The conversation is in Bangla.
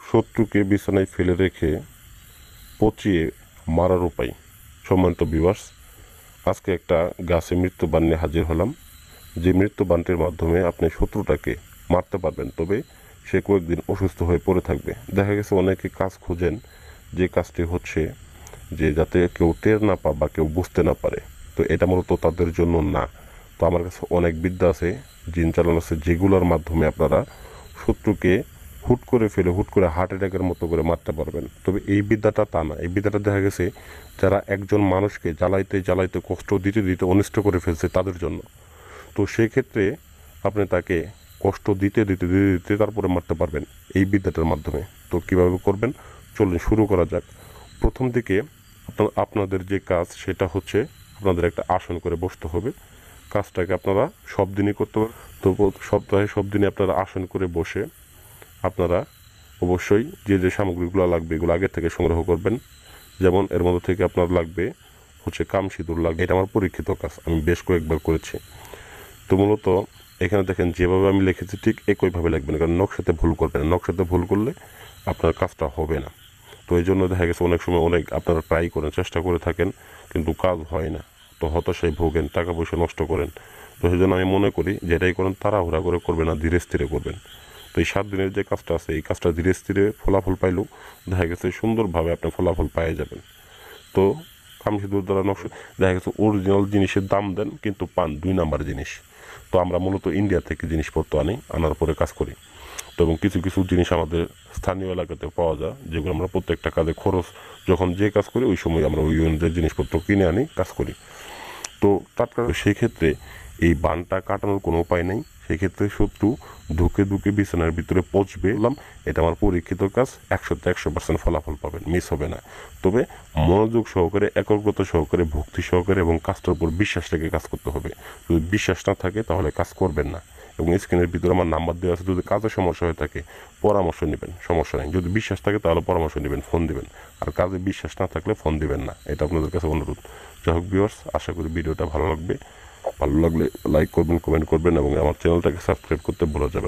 শত্রুকে বিছানায় ফেলে রেখে পচিয়ে মারার উপায়। সম্মানিত ভিউয়ার্স, আজকে একটা গাছে মৃত্যুবান নিয়ে হাজির হলাম। যে মৃত্যুবানটির মাধ্যমে আপনি শত্রুটাকে মারতে পারবেন, তবে সে কয়েকদিন অসুস্থ হয়ে পড়ে থাকবে। দেখা গেছে অনেকে কাজ খোঁজেন, যে কাজটি হচ্ছে যে যাতে কেউ টের না পা বা কেউ বুঝতে না পারে। তো এটা মূলত তাদের জন্য না। তো আমার কাছে অনেক বিদ্যা আছে, জিন চালানো আছে, যেগুলোর মাধ্যমে আপনারা শত্রুকে হুট করে ফেলে হুট করে হার্ট অ্যাটাকের মতো করে মারতে পারবেন। তবে এই বিদ্যাটা তা না। এই বিদ্যাটা দেখা গেছে যারা একজন মানুষকে জ্বালাইতে জ্বালাইতে কষ্ট দিতে দিতে অনিষ্ট করে ফেলছে তাদের জন্য। তো সেক্ষেত্রে আপনি তাকে কষ্ট দিতে দিতে দিতে দিতে তারপরে মারতে পারবেন এই বিদ্যাটার মাধ্যমে। তো কিভাবে করবেন, চলুন শুরু করা যাক। প্রথম দিকে আপনাদের যে কাজ সেটা হচ্ছে আপনাদের একটা আসন করে বসতে হবে। কাজটাকে আপনারা সব দিনই করতে পারবেন। তো সপ্তাহে সব দিনই আপনারা আসন করে বসে আপনারা অবশ্যই যে যে সামগ্রীগুলো লাগবে এগুলো আগের থেকে সংগ্রহ করবেন। যেমন এর মধ্যে থেকে আপনার লাগবে হচ্ছে কামসিঁদুর লাগবে। এটা আমার পরীক্ষিত কাজ, আমি বেশ কয়েকবার করেছি। তো মূলত এখানে দেখেন যেভাবে আমি লিখেছি ঠিক একইভাবে লিখবেন, কারণ নকশাতে ভুল করবেন না। নকশাতে ভুল করলে আপনার কাজটা হবে না। তো এই জন্য দেখা গেছে অনেক সময় অনেক আপনারা ট্রাই করেন, চেষ্টা করে থাকেন, কিন্তু কাজ হয় না। তো হতাশায় ভোগেন, টাকা পয়সা নষ্ট করেন। তো সেই জন্য আমি মনে করি যেটাই করেন তাড়াহুড়া করে করবেন না, ধীরে স্থিরে করবেন। তো এই 7 দিনের যে কাজটা আছে এই কাজটা ধীরে স্থিরে ফলাফল পাইলেও দেখা গেছে সুন্দরভাবে আপনি ফলাফল পেয়ে যাবেন। তো কামসিঁদুর দ্বারা নকশা দেখা গেছে অরিজিনাল জিনিসের দাম দেন কিন্তু পান 2 নাম্বার জিনিস। তো আমরা মূলত ইন্ডিয়া থেকে জিনিসপত্র আনার পরে কাজ করি। তো এবং কিছু কিছু জিনিস আমাদের স্থানীয় এলাকাতে পাওয়া যায়, যেগুলো আমরা প্রত্যেকটা কাজে খরচ যখন যে কাজ করি ওই সময় আমরা ওই অনুযায়ী জিনিসপত্র কিনে আনি, কাজ করি। তো তাৎক্ষণিক সেই ক্ষেত্রে এই বানটা কাটানোর কোনো উপায় নেই। সেক্ষেত্রে শত্রু ধুকে ধুকে বিছানার ভিতরে পচবে। এটা আমার পরীক্ষিত কাজ, 100% ফলাফল পাবেন, মিস হবে না। তবে মনোযোগ সহকারে, একাগ্রতা সহকারে, ভক্তি সহকারে এবং কাজটার উপর বিশ্বাস রেখে কাজ করতে হবে। যদি বিশ্বাস না থাকে তাহলে কাজ করবেন না। এবং স্ক্রিনের ভিতরে আমার নাম্বার দেওয়া আছে, যদি কাজে সমস্যা হয়ে থাকে পরামর্শ নেবেন, সমস্যা নেই। যদি বিশ্বাস থাকে তাহলে পরামর্শ নেবেন, ফোন দিবেন। আর কাজে বিশ্বাস না থাকলে ফোন দিবেন না, এটা আপনাদের কাছে অনুরোধ। যাই হোক ভিউয়ার্স, আশা করি ভিডিওটা ভালো লাগবে। ভালো লাগলে লাইক করবেন, কমেন্ট করবেন এবং আমার চ্যানেলটাকে সাবস্ক্রাইব করতে ভুলে যাবেন।